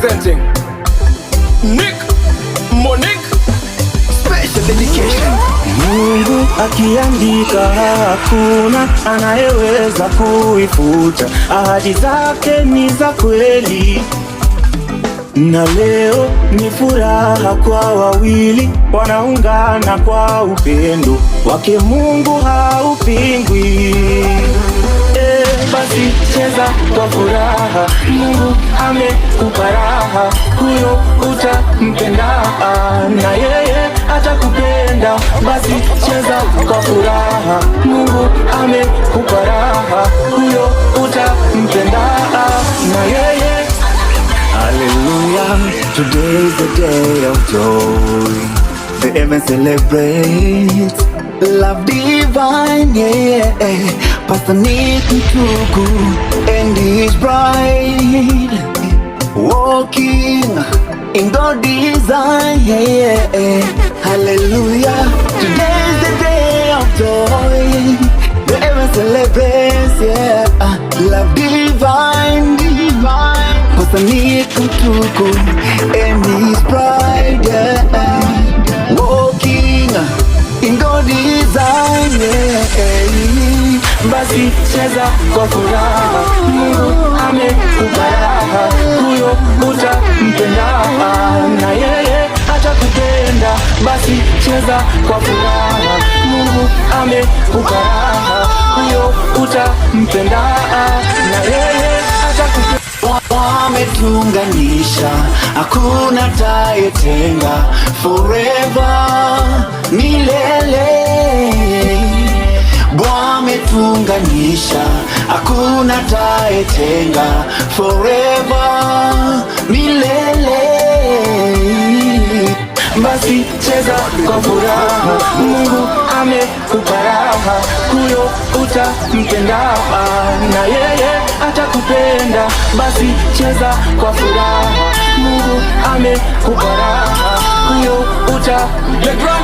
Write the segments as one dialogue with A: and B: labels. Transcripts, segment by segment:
A: representing Nick Monique special dedication.
B: Mungu akiandika hakuna anayeweza kuifuta, ahadi zake ni za kweli. Na leo ni furaha kwa wawili wanaungana kwa upendo wake, Mungu haupingwi. Basi cheza kwa furaha, Mungu amekupa raha, huyo utampenda na yeye atakupenda. Basi cheza kwa furaha, Mungu amekupa raha, huyo utampenda na yeye. Hallelujah, today is the day of joy. The heaven celebrates love divine, yeah. Pastor Nick Mtuku and his bride walking in God's design, yeah. Hallelujah, today is the day of joy. The heaven celebrates, yeah. Love divine, divine. Pastor Nick Mtuku and his bride, yeah. Walking in God's design, yeah. Basi cheza kwa furaha, Mungu amekupa raha, huyo utampenda na yeye atakupenda. Basi cheza kwa furaha, Mungu amekupa raha, huyo utampenda na yeye atakupenda. Wametunganisha, hakuna tayetenga, forever milele. Wametunganisha, hakuna tayetenga, forever milele. Basi cheza kwa furaha, Mungu amekupa raha, huyo utampenda na yeye atakupenda. Basi cheza kwa furaha, Mungu amekupa raha, huyo utampenda.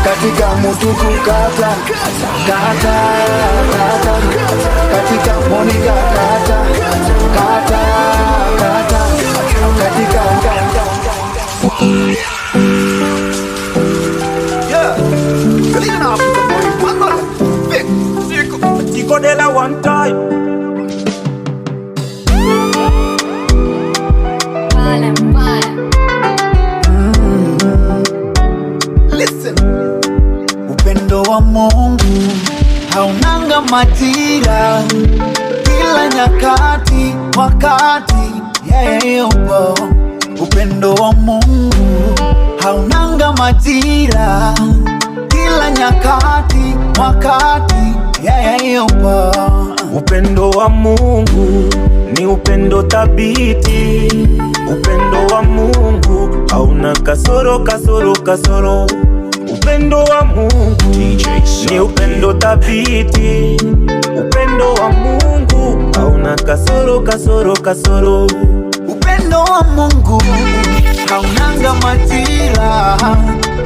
B: Katika Mtuku kata, kata, kata, katika Monica kata, kata, kata, katika yeah. Kalina Africa boy, mama, big, Tico de la one time. Listen. Upendo wa Mungu haunanga majira, kila nyakati, wakati yeye yupo. Upendo wa Mungu haunanga majira, kila nyakati, wakati yeye yupo. Upendo wa Mungu ni upendo thabiti. Upendo wa Mungu hauna kasoro, kasoro, kasoro. Upendo wa Mungu ni upendo thabiti. Upendo wa Mungu hauna kasoro, kasoro, kasoro. Upendo wa Mungu haunanga majira,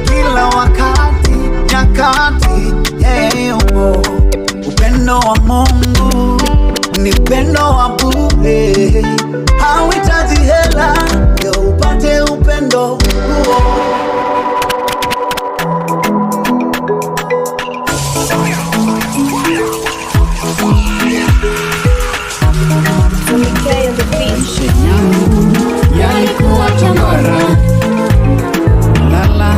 B: kila wakati, nyakati yeye yupo. Upendo wa Mungu ni upendo wa bure, hauhitaji hela ndio upate upendo huo.
C: Yalikuwa tambara, lala,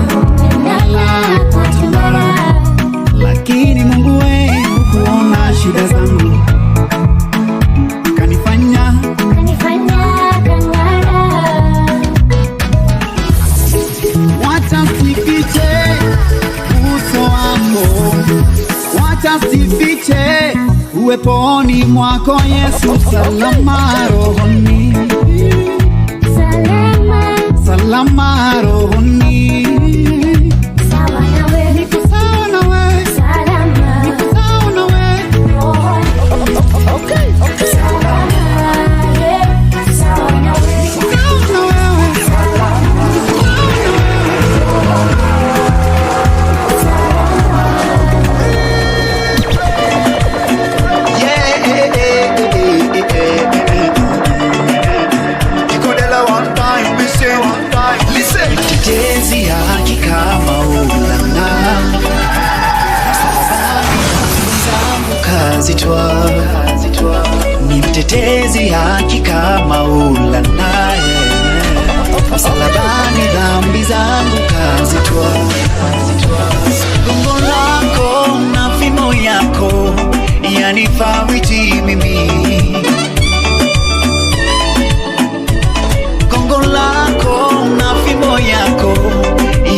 C: lala kwa tambara, lakini Mungu wewe kuona shida zangu, kanifanya kangara. Wacha sifiche uso wako, wacha sifiche uweponi mwako Yesu, salama rohoni, salama salama rohoni.
D: Sawa nawe,
C: Niko sawa nawe,
D: salama.
C: niko sawa nawe.
D: Okay, okay. Salama, yeah. Sawa nawe,
C: Sawa na wewe.
B: Nikodela one time, we say one time. Listen.
C: Mtetezi haki kama Maulana, zangu kazitwa. Ni mtetezi haki kama Maulana, msalabani dhambi zangu kazitwa. Gongo lako na fimbo yako yanifariji mimi. Gongo lako na fimbo yako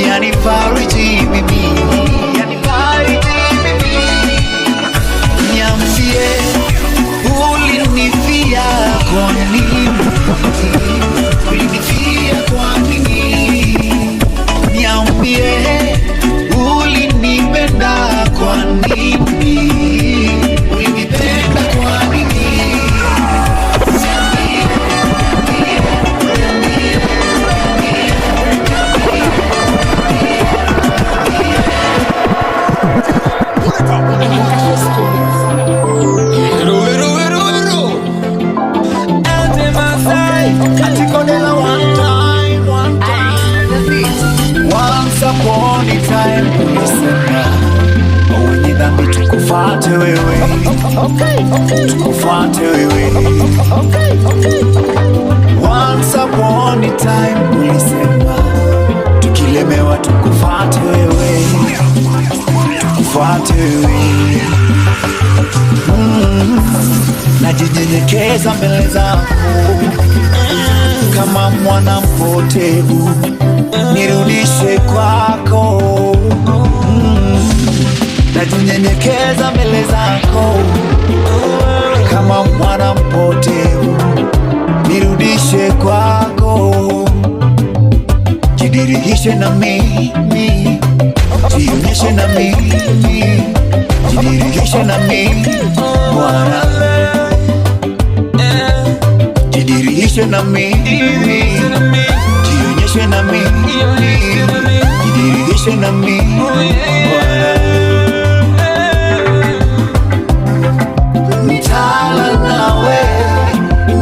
C: yanifariji mimi. Yanifariji mimi. Niambie ulinifia kwa nini? Ulinifia kwa nini? Niambie ulinipenda kwa nini? Ulinipenda kwa nini?
B: Nikodela one time, one time.
C: Once upon a time ulisema wenye dhambi tukufuate wewe. Tukufuate wewe. Once upon a time ulisema tukilemewa tukufuate wewe. Tukufuate wewe. Najinyenyekeza mbele zako kama mwana mpotevu, nirudishe kwako. Najinyenyekeza mbele zako kama mwana mpotevu, nirudishe kwako. Jidhihirishe na mimi, jionyeshe na mimi, jidhihirishe na mimi Bwana. Jidhihirishe na mimi, jionyeshe na mimi, jidhihirishe na mimi Bwana. Nitala nawe,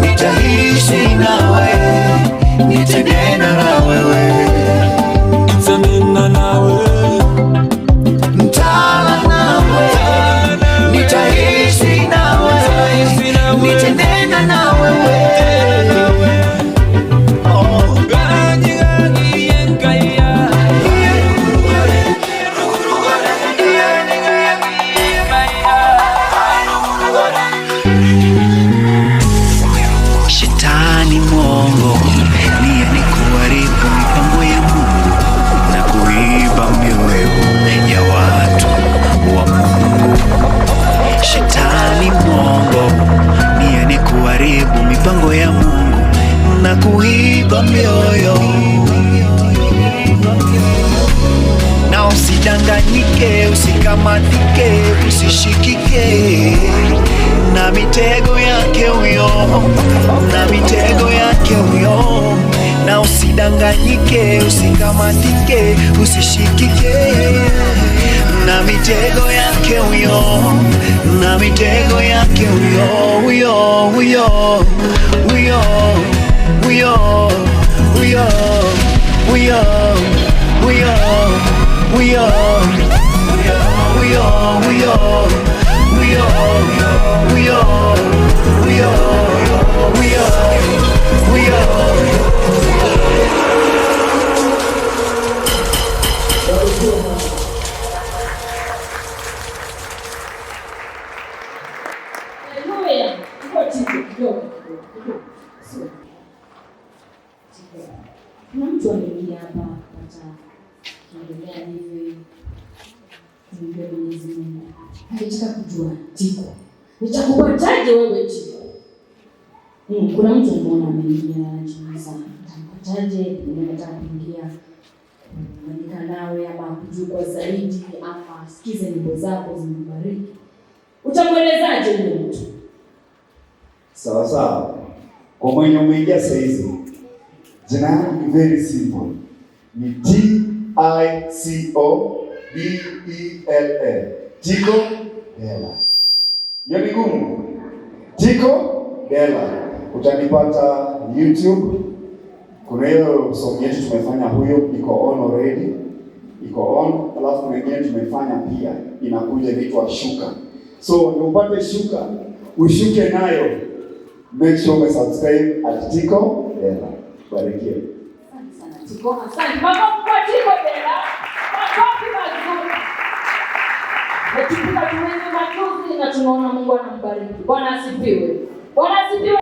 C: nitaishi nawe, nitanena na wewe. Nitala nawe, nitaishi nawe, nitanena na wewe. Shetani mwongo niye ni kuharibu mipango ya Mungu na kuiba mioyo ya watu wa Mungu. Shetani mwongo niye ni kuharibu mipango ya Mungu na kuiba mioyo. Na usidanganyike, usikamatike, usishikike na mitego yake huyo, na mitego yake huyo. Na usidanganyike, usikamatike, usishikike na mitego yake huyo, na mitego yake huyo, huyo, huyo, huyo, huyo, huyo, huyo, huyo, huyo, huyo, huyo,
D: Kuna mtu ameingia hapa kupata kuendelea hivi kumwambia Mwenyezi Mungu. Alitaka kujua Tiko, nitakupataje wewe Tiko?
E: Kuna mtu mmoja ameingia anajiuliza nitampataje, nataka kuingia kuandika nawe ama kujua zaidi ama sikize nyimbo zako zimbariki. Utamwelezaje yule mtu?
B: Sawa. Kwa mwenye umeingia saa hizi, jina yangu ni very simple. Ni TICODELL. Tiko Dela. Hiyo ni ngumu. Tiko Dela. Utanipata YouTube. Kuna hiyo song yetu tumefanya, huyo iko on already. Iko on, alafu kuna nyingine tumefanya pia inakuja inaitwa Shuka. So ni upate Shuka, ushuke nayo. Make sure you subscribe at Tiko Dela. Barikiwe.
E: Asante sana Tiko. Asante. Makofi kwa Tiko Dela. Makofi mazuri. Tunaona Mungu anambariki. Bwana asifiwe. Bwana asifiwe.